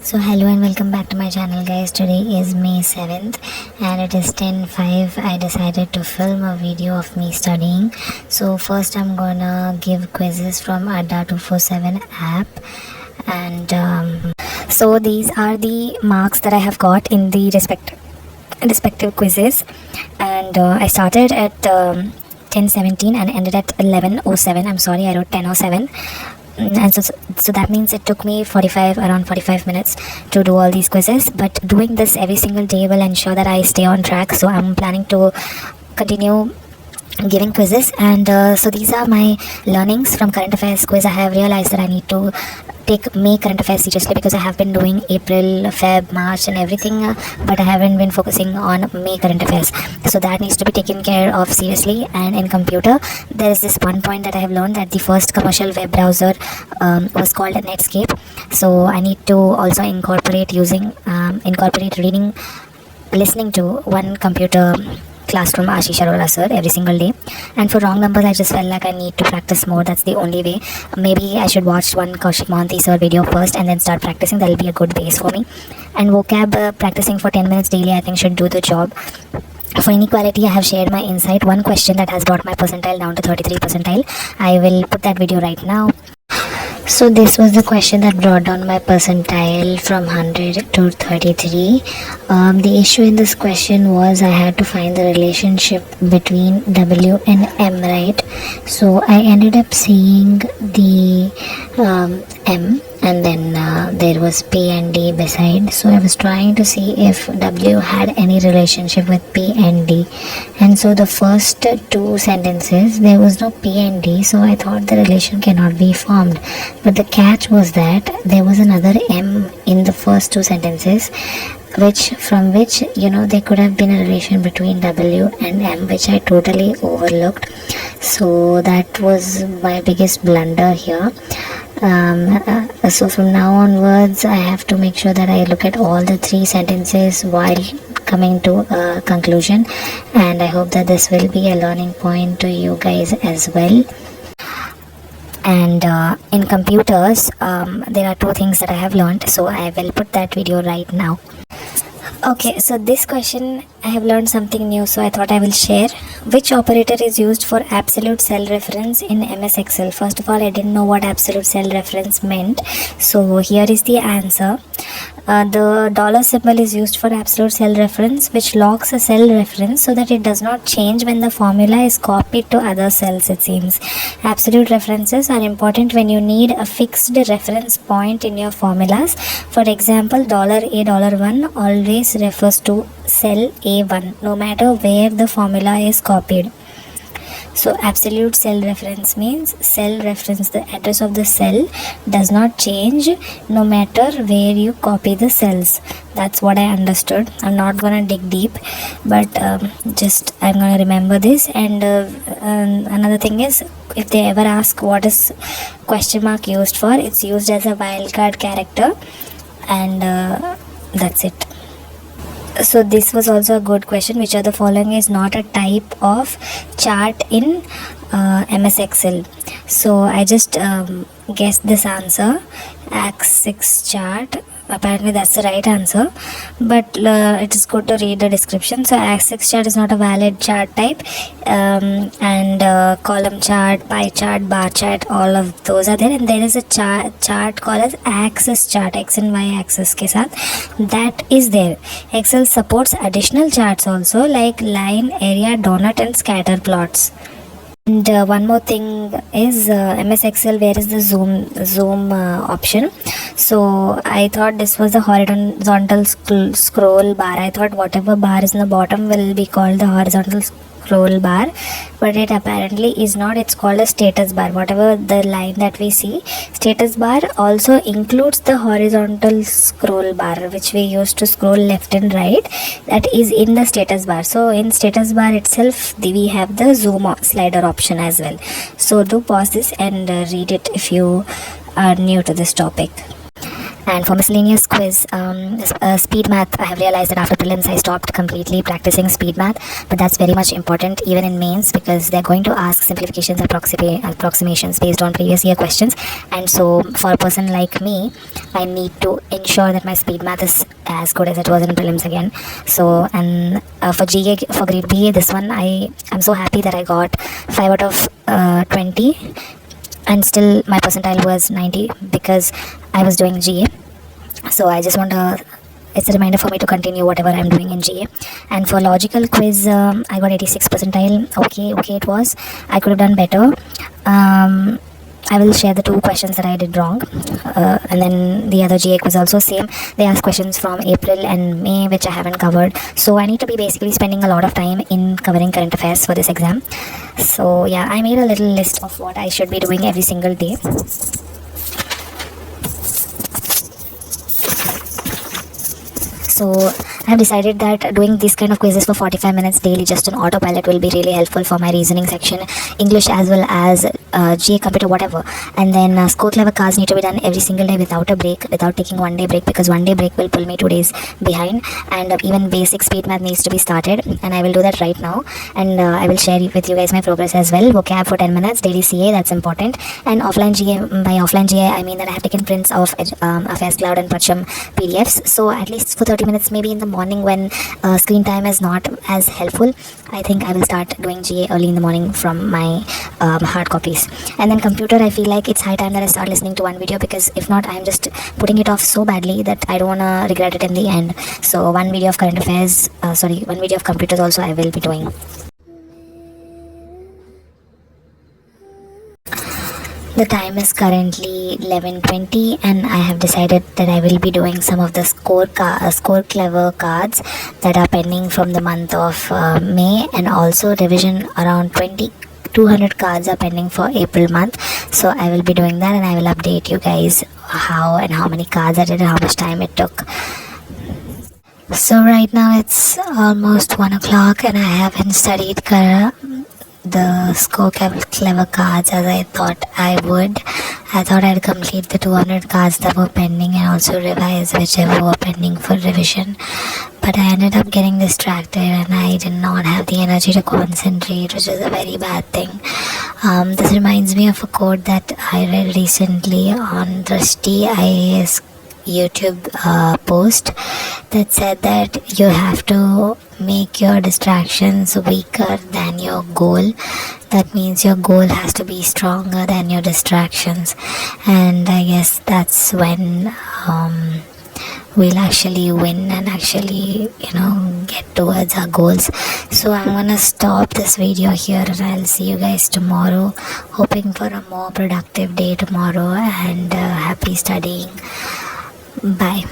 So hello and welcome back to my channel, guys. Today is May 7th and it is 10:05. I decided to film a video of me studying. So first I'm gonna give quizzes from Adda 247 app, and so these are the marks that I have got in the respective quizzes, and I started at 10:17 and ended at 11:07. I'm sorry, I wrote 10:07. And so that means it took me around 45 minutes to do all these quizzes, but doing this every single day will ensure that I stay on track. So I'm planning to continue giving quizzes, and so these are my learnings from current affairs quiz. I have realized that I need to take May current affairs seriously because I have been doing April, Feb, March and everything, but I haven't been focusing on May current affairs, so that needs to be taken care of seriously. And in computer, there is this one point that I have learned, that the first commercial web browser was called Netscape. So I need to also incorporate listening to one computer class from Ashish Arora sir every single day. And for wrong numbers, I just felt like I need to practice more. That's the only way. Maybe I should watch one Kaushik Mohanty sir video first and then start practicing. That'll be a good base for me. And vocab practicing for 10 minutes daily, I think, should do the job. For inequality, I have shared my insight. One question that has brought my percentile down to 33 percentile. I will put that video right now. So this was the question that brought down my percentile from 100 to 33. The issue in this question was I had to find the relationship between W and M, right? So I ended up seeing the M, and then there was P and D beside. So I was trying to see if W had any relationship with P and D. And so the first two sentences, there was no P and D, so I thought the relation cannot be formed. But the catch was that there was another M in the first two sentences, from which there could have been a relation between W and M, which I totally overlooked. So that was my biggest blunder here. So from now onwards, I have to make sure that I look at all the three sentences while coming to a conclusion, and I hope that this will be a learning point to you guys as well. And in computers, there are two things that I have learned, so I will put that video right now. Okay, so this question I have learned something new, so I thought I will share. Which operator is used for absolute cell reference in MS Excel? First of all, I didn't know what absolute cell reference meant, so here is the answer. The dollar symbol is used for absolute cell reference, which locks a cell reference so that it does not change when the formula is copied to other cells, it seems. Absolute references are important when you need a fixed reference point in your formulas. For example, $A, $1 always refers to cell A1, no matter where the formula is copied. So absolute cell reference means cell reference, the address of the cell does not change no matter where you copy the cells. That's what I understood. I'm not gonna dig deep, but I'm gonna remember this. And another thing is, if they ever ask what is question mark used for, it's used as a wildcard character, and that's it. So this was also a good question. Which of the following is not a type of chart in MS Excel? So I just guessed this answer, axis chart. Apparently that's the right answer, but it is good to read the description. So axis chart is not a valid chart type, and column chart, pie chart, bar chart, all of those are there. And there is a chart called as axis chart, x and y axis ke saath, that is there. Excel supports additional charts also, like line, area, donut and scatter plots. And one more thing is MS Excel, where is the zoom option? So I thought this was the horizontal scroll bar. I thought whatever bar is in the bottom will be called the horizontal scroll bar, but it apparently is not. It's called a status bar. Whatever the line that we see, status bar also includes the horizontal scroll bar, which we use to scroll left and right. That is in the status bar. So in status bar itself, we have the zoom slider option as well. So do pause this and read it if you are new to this topic. And for miscellaneous quiz, speed math, I have realized that after prelims I stopped completely practicing speed math, but that's very much important even in mains, because they're going to ask simplifications, approximations based on previous year questions. And so for a person like me, I need to ensure that my speed math is as good as it was in prelims again. So, and for GA, for grade B, this one I'm so happy that I got 5 out of 20, and still my percentile was 90 because I was doing GA. So I just want to, it's a reminder for me to continue whatever I'm doing in GA. And for logical quiz, I got 86 percentile. Okay, it was. I could have done better. I will share the 2 questions that I did wrong, and then the other GA quiz also same. They ask questions from April and May, which I haven't covered, so I need to be basically spending a lot of time in covering current affairs for this exam. So yeah, I made a little list of what I should be doing every single day. So I have decided that doing these kind of quizzes for 45 minutes daily just on autopilot will be really helpful for my reasoning section, English as well as GA, computer, whatever. And then score clever cards need to be done every single day without a break, without taking 1 day break, because 1 day break will pull me 2 days behind. And even basic speed math needs to be started, and I will do that right now. And I will share with you guys my progress as well. Vocab for 10 minutes, daily CA, that's important. And offline GA, by offline GA I mean that I have taken prints of Affairs Cloud and Pacham PDFs. So at least for 30 minutes maybe in the morning when screen time is not as helpful, I think I will start doing GA early in the morning from my hard copies. And then computer, I feel like it's high time that I start listening to one video, because if not I'm just putting it off so badly that I don't want to regret it in the end. So one video of current affairs, one video of computers also I will be doing. The time is currently 11:20, and I have decided that I will be doing some of the score clever cards that are pending from the month of May, and also revision around 200 cards are pending for April month. So I will be doing that, and I will update you guys how many cards I did and how much time it took. So right now it's almost 1 o'clock, and I haven't studied the score clever cards as I thought I would. I thought I'd complete the 200 cards that were pending and also revise whichever were pending for revision, but I ended up getting distracted and I did not have the energy to concentrate, which is a very bad thing. This reminds me of a quote that I read recently on Drishti IAS YouTube post that said that you have to make your distractions weaker than your goal. That means your goal has to be stronger than your distractions, and I guess that's when we'll actually win and actually get towards our goals. So I'm gonna stop this video here, and I'll see you guys tomorrow, hoping for a more productive day tomorrow, and happy studying. Bye.